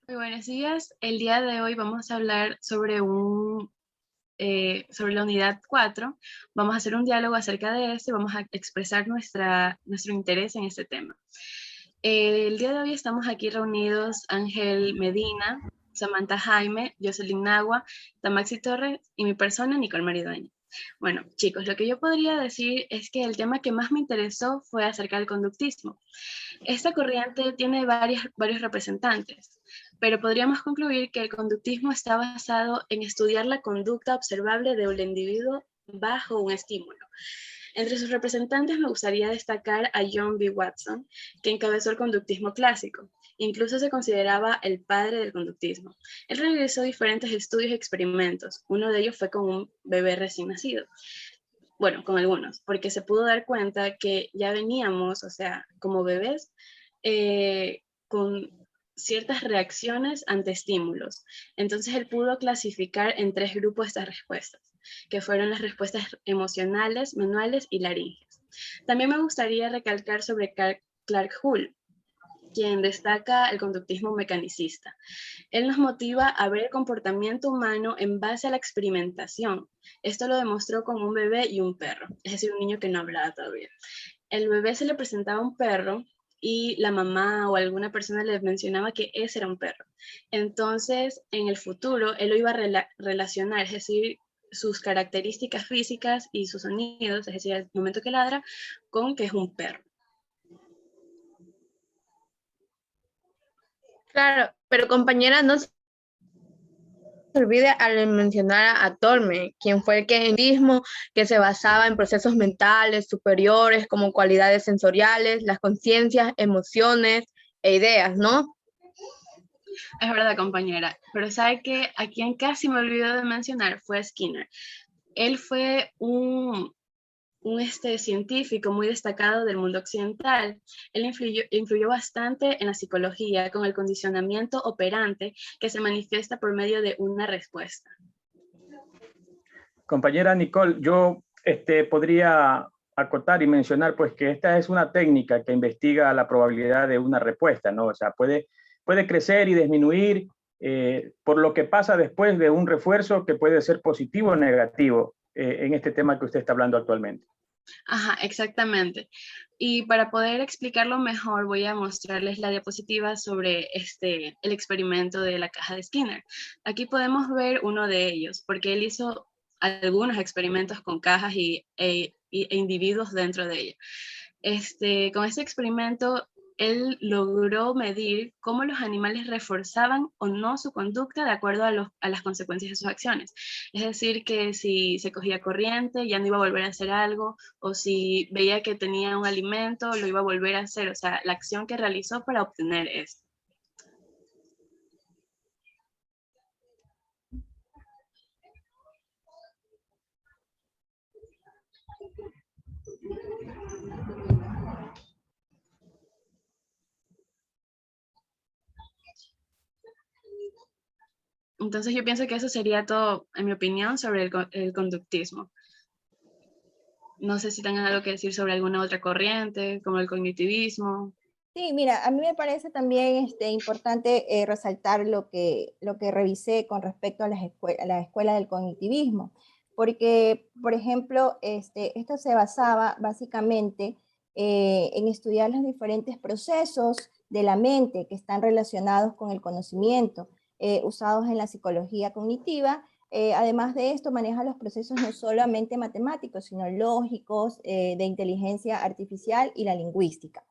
Muy buenos días. El día de hoy vamos a hablar sobre sobre la unidad 4. Vamos a hacer un diálogo acerca de esto y vamos a expresar nuestro interés en este tema. El día de hoy estamos aquí reunidos Ángel Medina, Samantha Jaime, Jocelyn Nagua, Tamaxi Torres y mi persona, Nicole Maridueña. Bueno, chicos, lo que yo podría decir es que el tema que más me interesó fue acerca del conductismo. Esta corriente tiene varios representantes, pero podríamos concluir que el conductismo está basado en estudiar la conducta observable de un individuo bajo un estímulo. Entre sus representantes me gustaría destacar a John B. Watson, que encabezó el conductismo clásico. Incluso se consideraba el padre del conductismo. Él realizó diferentes estudios y experimentos. Uno de ellos fue con un bebé recién nacido. Bueno, con algunos, porque se pudo dar cuenta que ya veníamos, o sea, como bebés, con ciertas reacciones ante estímulos. Entonces él pudo clasificar en 3 grupos estas respuestas, que fueron las respuestas emocionales, manuales y laringes. También me gustaría recalcar sobre Clark Hull, quien destaca el conductismo mecanicista. Él nos motiva a ver el comportamiento humano en base a la experimentación. Esto lo demostró con un bebé y un perro, es decir, un niño que no hablaba todavía. El bebé se le presentaba un perro y la mamá o alguna persona le mencionaba que ese era un perro. Entonces, en el futuro, él lo iba a relacionar, es decir, sus características físicas y sus sonidos, es decir, al momento que ladra, con que es un perro. Claro, pero compañera, no se olvide al mencionar a Torme, quien fue el que se basaba en procesos mentales superiores como cualidades sensoriales, las conciencias, emociones e ideas, ¿no? Es verdad, compañera, pero sabe que a quien casi me olvidó de mencionar fue Skinner. Él fue un científico muy destacado del mundo occidental. Él influyó bastante en la psicología con el condicionamiento operante que se manifiesta por medio de una respuesta. Compañera Nicole, yo podría acotar y mencionar pues que esta es una técnica que investiga la probabilidad de una respuesta, ¿no? O sea, puede crecer y disminuir por lo que pasa después de un refuerzo que puede ser positivo o negativo en este tema que usted está hablando actualmente. Ajá, exactamente. Y para poder explicarlo mejor, voy a mostrarles la diapositiva sobre el experimento de la caja de Skinner. Aquí podemos ver uno de ellos, porque él hizo algunos experimentos con cajas e individuos dentro de ella. Con este experimento, él logró medir cómo los animales reforzaban o no su conducta de acuerdo a las consecuencias de sus acciones. Es decir, que si se cogía corriente, ya no iba a volver a hacer algo, o si veía que tenía un alimento, lo iba a volver a hacer. O sea, la acción que realizó para obtener esto. Entonces yo pienso que eso sería todo, en mi opinión, sobre el conductismo. No sé si tengan algo que decir sobre alguna otra corriente, como el cognitivismo. Sí, mira, a mí me parece también importante resaltar lo que revisé con respecto a la escuela del cognitivismo, porque, por ejemplo, esto se basaba básicamente en estudiar los diferentes procesos de la mente que están relacionados con el conocimiento, usados en la psicología cognitiva. Además de esto, maneja los procesos no solamente matemáticos, sino lógicos, de inteligencia artificial y la lingüística.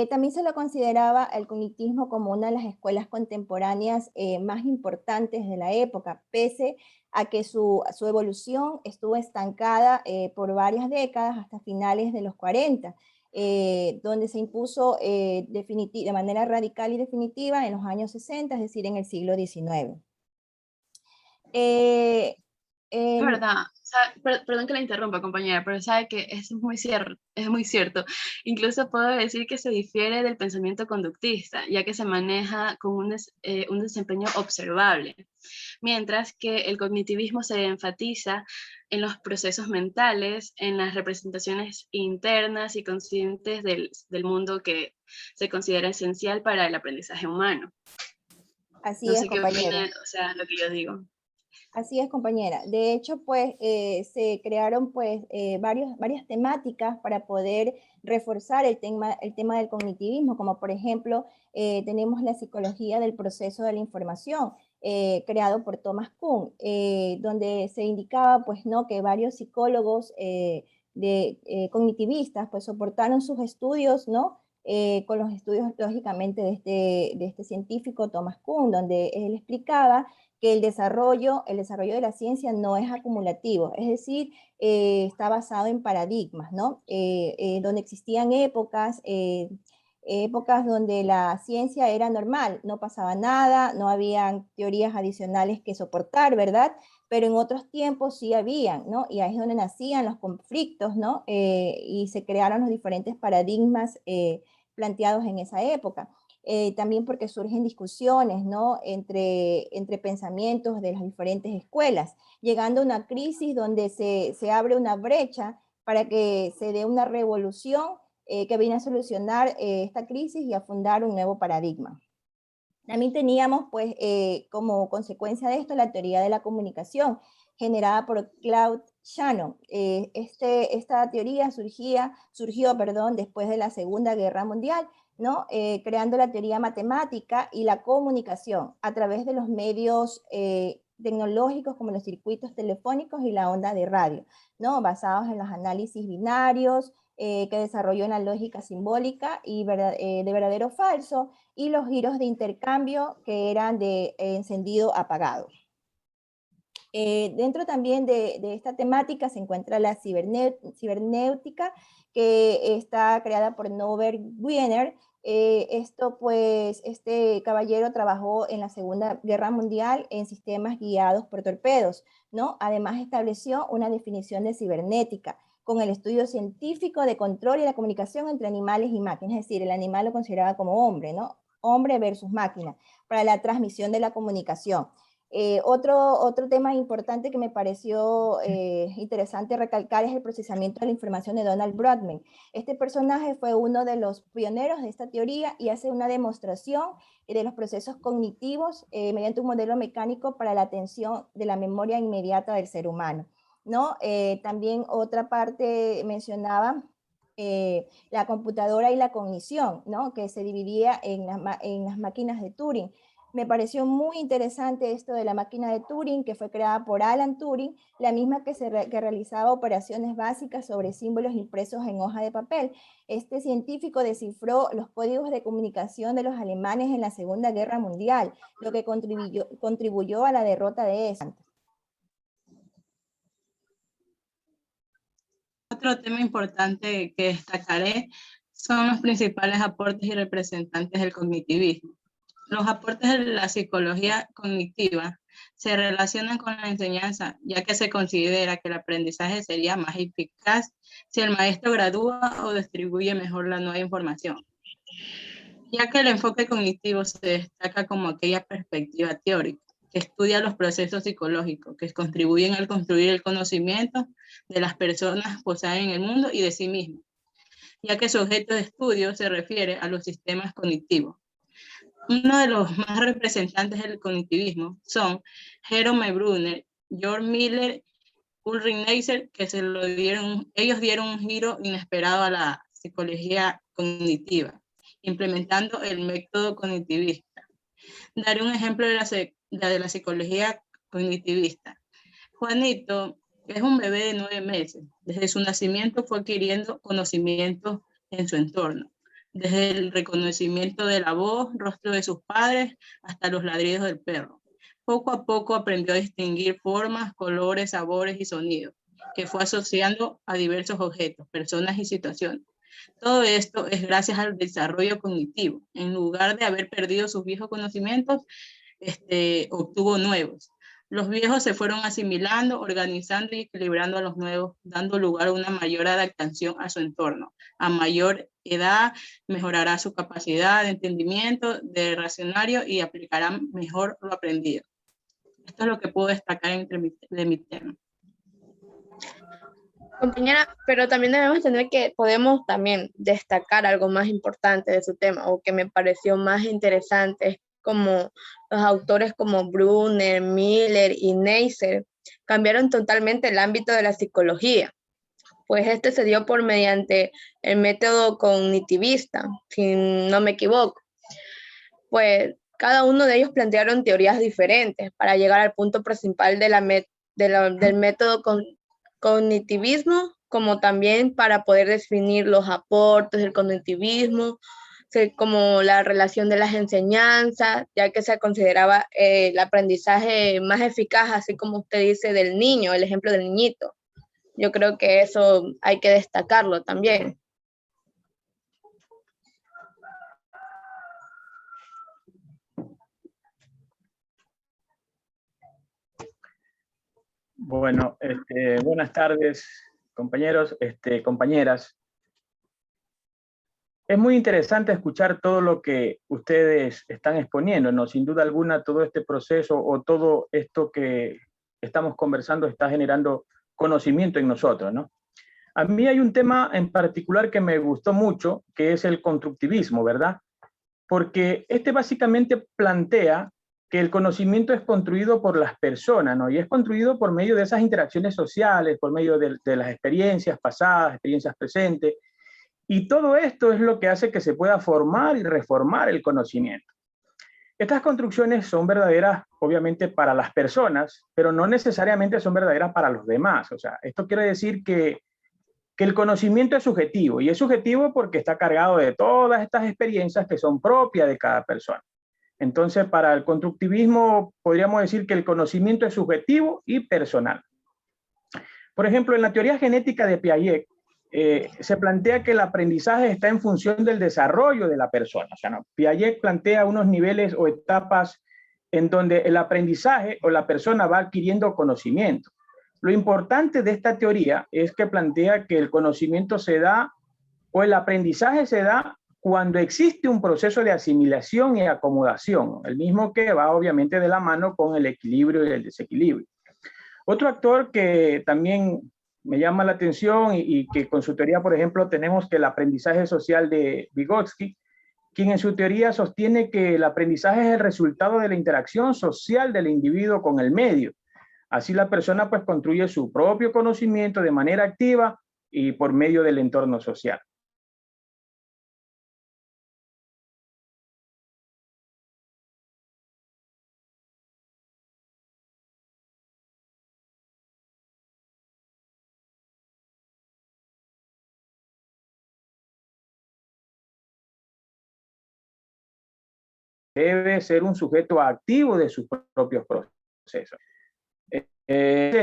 También se lo consideraba el cognitismo como una de las escuelas contemporáneas más importantes de la época, pese a que su evolución estuvo estancada por varias décadas hasta finales de los 40, donde se impuso de manera radical y definitiva en los años 60, es decir, en el siglo XIX. Es verdad, perdón que la interrumpa, compañera, pero sabe que es muy cierto. Incluso puedo decir que se difiere del pensamiento conductista, ya que se maneja con un desempeño observable, mientras que el cognitivismo se enfatiza en los procesos mentales, en las representaciones internas y conscientes del mundo que se considera esencial para el aprendizaje humano. Así No es, sé qué compañera. opinan, o sea, lo que yo digo. Así es, compañera. De hecho, pues se crearon pues varias temáticas para poder reforzar el tema del cognitivismo, como por ejemplo tenemos la psicología del proceso de la información, creado por Thomas Kuhn, donde se indicaba pues no que varios psicólogos cognitivistas pues soportaron sus estudios, ¿no? Con los estudios lógicamente de este científico Thomas Kuhn, donde él explicaba que el desarrollo de la ciencia no es acumulativo, es decir, está basado en paradigmas, ¿no? Donde existían épocas donde la ciencia era normal, no pasaba nada, no habían teorías adicionales que soportar, ¿verdad? Pero en otros tiempos sí habían, ¿no? Y ahí es donde nacían los conflictos, ¿no? Y se crearon los diferentes paradigmas planteados en esa época. También porque surgen discusiones, ¿no? entre pensamientos de las diferentes escuelas, llegando a una crisis donde se abre una brecha para que se dé una revolución que viene a solucionar esta crisis y a fundar un nuevo paradigma. También teníamos, pues, como consecuencia de esto, la teoría de la comunicación, generada por Claude Shannon. Esta teoría surgió, después de la Segunda Guerra Mundial, ¿no? Creando la teoría matemática y la comunicación a través de los medios tecnológicos como los circuitos telefónicos y la onda de radio, ¿no? Basados en los análisis binarios que desarrolló en la lógica simbólica y de verdadero falso, y los giros de intercambio que eran de encendido-apagado. Dentro también de esta temática se encuentra la cibernéutica, que está creada por Norbert Wiener. Este caballero trabajó en la Segunda Guerra Mundial en sistemas guiados por torpedos, ¿no? Además estableció una definición de cibernética con el estudio científico de control y la comunicación entre animales y máquinas, es decir, el animal lo consideraba como hombre, ¿no? Hombre versus máquina, para la transmisión de la comunicación. Otro tema importante que me pareció interesante recalcar es el procesamiento de la información de Donald Brodmann. Este personaje fue uno de los pioneros de esta teoría y hace una demostración de los procesos cognitivos mediante un modelo mecánico para la atención de la memoria inmediata del ser humano, ¿no? También otra parte mencionaba la computadora y la cognición, ¿no? Que se dividía en las máquinas de Turing. Me pareció muy interesante esto de la máquina de Turing, que fue creada por Alan Turing, la misma que realizaba operaciones básicas sobre símbolos impresos en hoja de papel. Este científico descifró los códigos de comunicación de los alemanes en la Segunda Guerra Mundial, lo que contribuyó a la derrota de esta. Otro tema importante que destacaré son los principales aportes y representantes del cognitivismo. Los aportes de la psicología cognitiva se relacionan con la enseñanza, ya que se considera que el aprendizaje sería más eficaz si el maestro gradúa o distribuye mejor la nueva información, ya que el enfoque cognitivo se destaca como aquella perspectiva teórica que estudia los procesos psicológicos que contribuyen al construir el conocimiento de las personas posadas en el mundo y de sí mismas, ya que su objeto de estudio se refiere a los sistemas cognitivos. Uno de los más representantes del cognitivismo son Jerome Brunner, George Miller, Ulrich Neisser, que ellos dieron un giro inesperado a la psicología cognitiva, implementando el método cognitivista. Daré un ejemplo de la psicología cognitivista. Juanito es un bebé de 9 meses. Desde su nacimiento fue adquiriendo conocimientos en su entorno, desde el reconocimiento de la voz, rostro de sus padres, hasta los ladridos del perro. Poco a poco aprendió a distinguir formas, colores, sabores y sonidos, que fue asociando a diversos objetos, personas y situaciones. Todo esto es gracias al desarrollo cognitivo. En lugar de haber perdido sus viejos conocimientos, obtuvo nuevos. Los viejos se fueron asimilando, organizando y equilibrando a los nuevos, dando lugar a una mayor adaptación a su entorno. A mayor edad mejorará su capacidad de entendimiento, de racionario y aplicará mejor lo aprendido. Esto es lo que puedo destacar de mi tema. Compañera, pero también debemos tener que, podemos también destacar algo más importante de su tema, o que me pareció más interesante, como los autores como Brunner, Miller y Neisser cambiaron totalmente el ámbito de la psicología, pues este se dio por mediante el método cognitivista, si no me equivoco. Pues cada uno de ellos plantearon teorías diferentes para llegar al punto principal del método cognitivismo, como también para poder definir los aportes del cognitivismo, como la relación de las enseñanzas, ya que se consideraba el aprendizaje más eficaz, así como usted dice, del niño, el ejemplo del niñito. Yo creo que eso hay que destacarlo también. Bueno, buenas tardes, compañeros, compañeras. Es muy interesante escuchar todo lo que ustedes están exponiendo, ¿no? Sin duda alguna, todo este proceso o todo esto que estamos conversando está generando conocimiento en nosotros, ¿no? A mí hay un tema en particular que me gustó mucho, que es el constructivismo, ¿verdad? Porque este básicamente plantea que el conocimiento es construido por las personas, ¿no? Y es construido por medio de esas interacciones sociales, por medio de las experiencias pasadas, experiencias presentes, y todo esto es lo que hace que se pueda formar y reformar el conocimiento. Estas construcciones son verdaderas, obviamente, para las personas, pero no necesariamente son verdaderas para los demás. O sea, esto quiere decir que el conocimiento es subjetivo, y es subjetivo porque está cargado de todas estas experiencias que son propias de cada persona. Entonces, para el constructivismo podríamos decir que el conocimiento es subjetivo y personal. Por ejemplo, en la teoría genética de Piaget, se plantea que el aprendizaje está en función del desarrollo de la persona. O sea, ¿no? Piaget plantea unos niveles o etapas en donde el aprendizaje o la persona va adquiriendo conocimiento. Lo importante de esta teoría es que plantea que el conocimiento se da o el aprendizaje se da cuando existe un proceso de asimilación y acomodación, el mismo que va obviamente de la mano con el equilibrio y el desequilibrio. Otro actor que también me llama la atención y que con su teoría, por ejemplo, tenemos que el aprendizaje social de Vygotsky, quien en su teoría sostiene que el aprendizaje es el resultado de la interacción social del individuo con el medio. Así la persona pues construye su propio conocimiento de manera activa y por medio del entorno social. Debe ser un sujeto activo de sus propios procesos.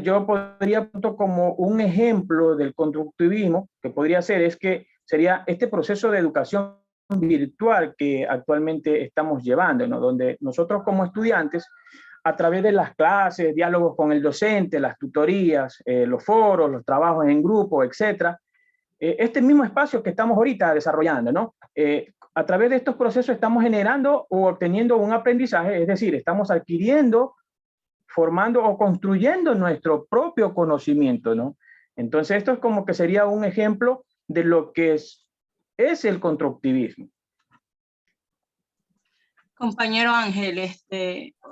Yo podría, como un ejemplo del constructivismo, que podría ser, es que sería este proceso de educación virtual que actualmente estamos llevando, ¿no? Donde nosotros como estudiantes, a través de las clases, diálogos con el docente, las tutorías, los foros, los trabajos en grupo, etcétera, este mismo espacio que estamos ahorita desarrollando, ¿no? A través de estos procesos estamos generando o obteniendo un aprendizaje, es decir, estamos adquiriendo, formando o construyendo nuestro propio conocimiento, ¿no? Entonces, esto es como que sería un ejemplo de lo que es el constructivismo. Compañero Ángel,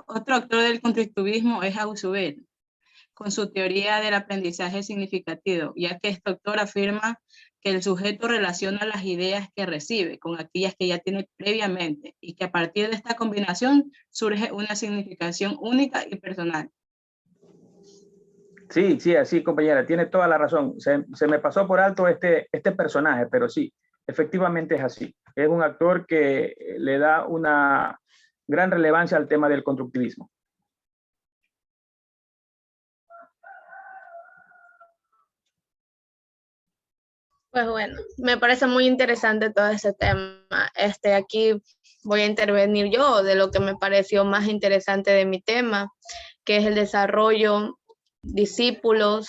otro autor del constructivismo es Ausubel, con su teoría del aprendizaje significativo, ya que este autor afirma que el sujeto relaciona las ideas que recibe con aquellas que ya tiene previamente y que a partir de esta combinación surge una significación única y personal. Sí, sí, así, compañera, tiene toda la razón. Se me pasó por alto este personaje, pero sí, efectivamente es así. Es un actor que le da una gran relevancia al tema del constructivismo. Pues bueno, me parece muy interesante todo ese tema. Aquí voy a intervenir yo de lo que me pareció más interesante de mi tema, que es el desarrollo, discípulos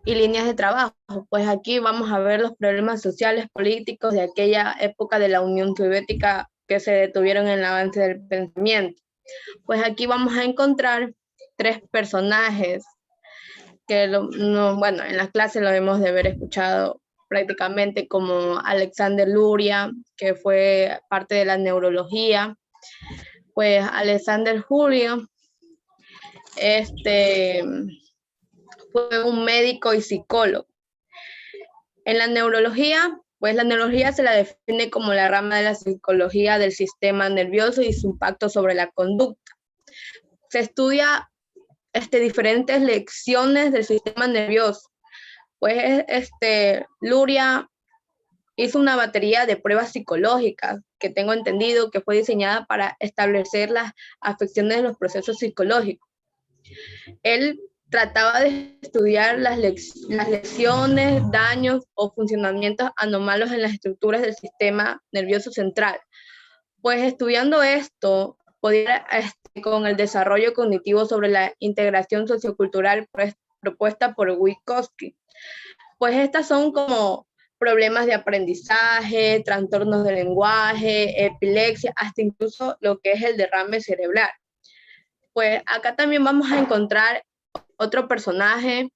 y líneas de trabajo. Pues aquí vamos a ver los problemas sociales, políticos de aquella época de la Unión Soviética que se detuvieron en el avance del pensamiento. Pues aquí vamos a encontrar tres personajes que bueno, en las clases lo hemos de haber escuchado prácticamente, como Alexander Luria, que fue parte de la neurología. Pues Alexander Luria fue un médico y psicólogo. En la neurología, pues la neurología se la define como la rama de la psicología del sistema nervioso y su impacto sobre la conducta. Se estudia diferentes lecciones del sistema nervioso. Pues Luria hizo una batería de pruebas psicológicas que tengo entendido que fue diseñada para establecer las afecciones de los procesos psicológicos. Él trataba de estudiar las lesiones, daños o funcionamientos anómalos en las estructuras del sistema nervioso central. Pues estudiando esto, podía, con el desarrollo cognitivo sobre la integración sociocultural propuesta por Vygotsky. Pues estas son como problemas de aprendizaje, trastornos del lenguaje, epilepsia, hasta incluso lo que es el derrame cerebral. Pues acá también vamos a encontrar otro personaje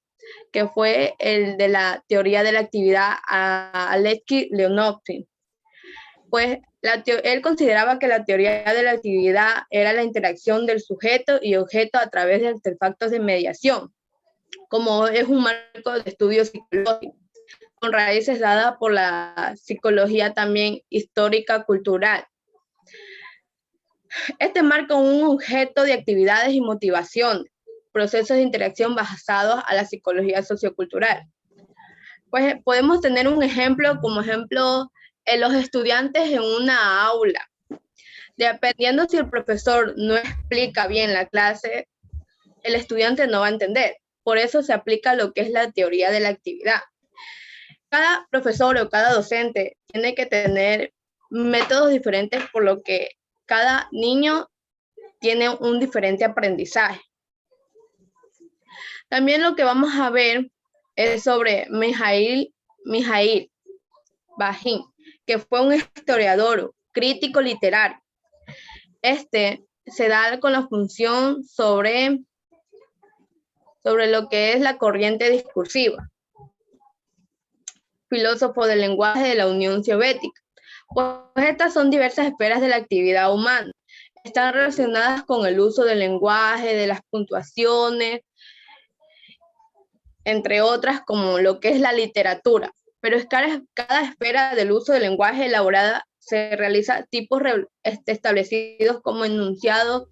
que fue el de la teoría de la actividad, Aleksey Leonov. Pues él consideraba que la teoría de la actividad era la interacción del sujeto y objeto a través de artefactos de mediación, como es un marco de estudio psicológico, con raíces dadas por la psicología también histórica cultural. Este marca un objeto de actividades y motivación, procesos de interacción basados a la psicología sociocultural. Pues podemos tener un ejemplo, como ejemplo, en los estudiantes en una aula. Dependiendo si el profesor no explica bien la clase, el estudiante no va a entender. Por eso se aplica lo que es la teoría de la actividad. Cada profesor o cada docente tiene que tener métodos diferentes, por lo que cada niño tiene un diferente aprendizaje. También lo que vamos a ver es sobre Mijaíl Bajtín, que fue un historiador, crítico literario. Se da con la función sobre lo que es la corriente discursiva, filósofo del lenguaje de la Unión Soviética. Pues estas son diversas esferas de la actividad humana. Están relacionadas con el uso del lenguaje, de las puntuaciones, entre otras, como lo que es la literatura. Pero cada esfera del uso del lenguaje elaborada se realiza tipos establecidos como enunciados,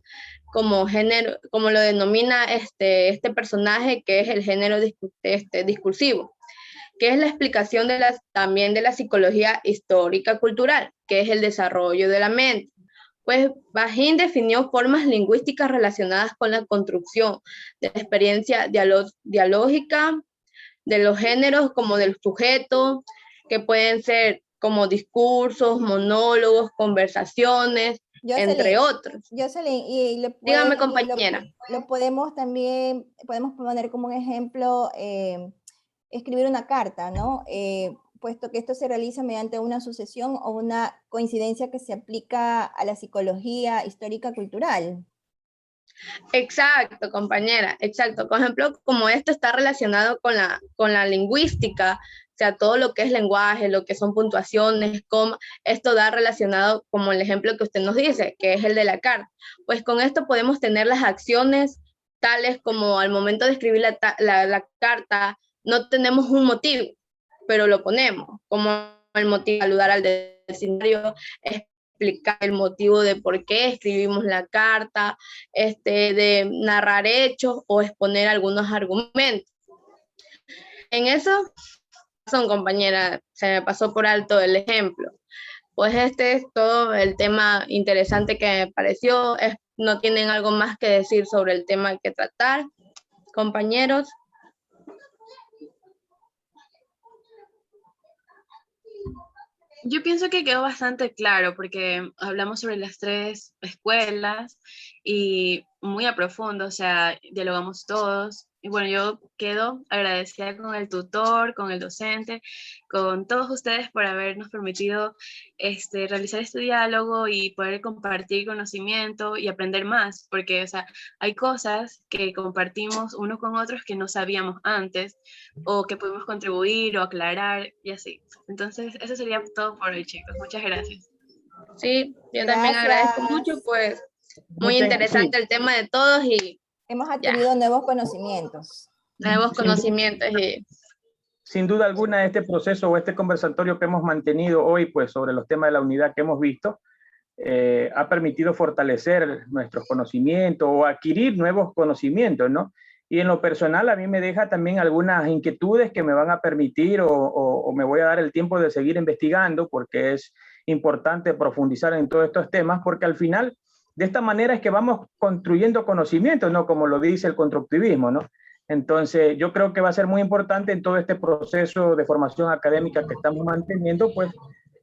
como género, como lo denomina este personaje, que es el género discursivo, que es la explicación también de la psicología histórica cultural, que es el desarrollo de la mente. Pues Bajtín definió formas lingüísticas relacionadas con la construcción de la experiencia dialógica, de los géneros como del sujeto, que pueden ser como discursos, monólogos, conversaciones, entre otros. Jocelyn, dígame, compañera. Lo podemos poner como un ejemplo, escribir una carta, ¿no? Puesto que esto se realiza mediante una sucesión o una coincidencia que se aplica a la psicología histórica cultural. Exacto, compañera, exacto. Por ejemplo, como esto está relacionado con la lingüística, o sea, todo lo que es lenguaje, lo que son puntuaciones, comas, esto da relacionado como el ejemplo que usted nos dice, que es el de la carta. Pues con esto podemos tener las acciones tales como al momento de escribir la carta, no tenemos un motivo, pero lo ponemos, como el motivo, saludar al destinatario, explicar el motivo de por qué escribimos la carta, de narrar hechos o exponer algunos argumentos. En eso, compañera, se me pasó por alto el ejemplo. Pues es todo el tema interesante que me pareció. ¿No tienen algo más que decir sobre el tema que tratar, compañeros? Yo pienso que quedó bastante claro porque hablamos sobre las 3 escuelas y muy a profundo, o sea, dialogamos todos y bueno, yo quedo agradecida con el tutor, con el docente, con todos ustedes por habernos permitido realizar este diálogo y poder compartir conocimiento y aprender más, porque, o sea, hay cosas que compartimos unos con otros que no sabíamos antes, o que pudimos contribuir o aclarar, y así. Entonces, eso sería todo por hoy, chicos. Muchas gracias. Sí, yo también agradezco mucho, pues muy interesante el tema de todos y hemos adquirido nuevos conocimientos. Nuevos conocimientos. Sin duda alguna, este proceso o este conversatorio que hemos mantenido hoy, pues sobre los temas de la unidad que hemos visto, ha permitido fortalecer nuestros conocimientos o adquirir nuevos conocimientos, ¿no? Y en lo personal a mí me deja también algunas inquietudes que me van a permitir o me voy a dar el tiempo de seguir investigando, porque es importante profundizar en todos estos temas, porque al final de esta manera es que vamos construyendo conocimientos, ¿no? Como lo dice el constructivismo, ¿no? Entonces yo creo que va a ser muy importante en todo este proceso de formación académica que estamos manteniendo, pues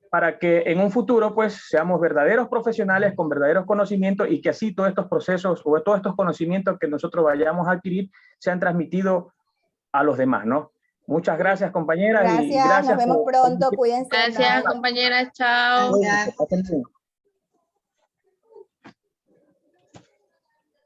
para que en un futuro pues seamos verdaderos profesionales con verdaderos conocimientos y que así todos estos procesos o todos estos conocimientos que nosotros vayamos a adquirir sean transmitidos a los demás, ¿no? Muchas gracias, compañeras. Gracias, y gracias nos vemos pronto, cuídense. Gracias, compañeras, chao. Gracias.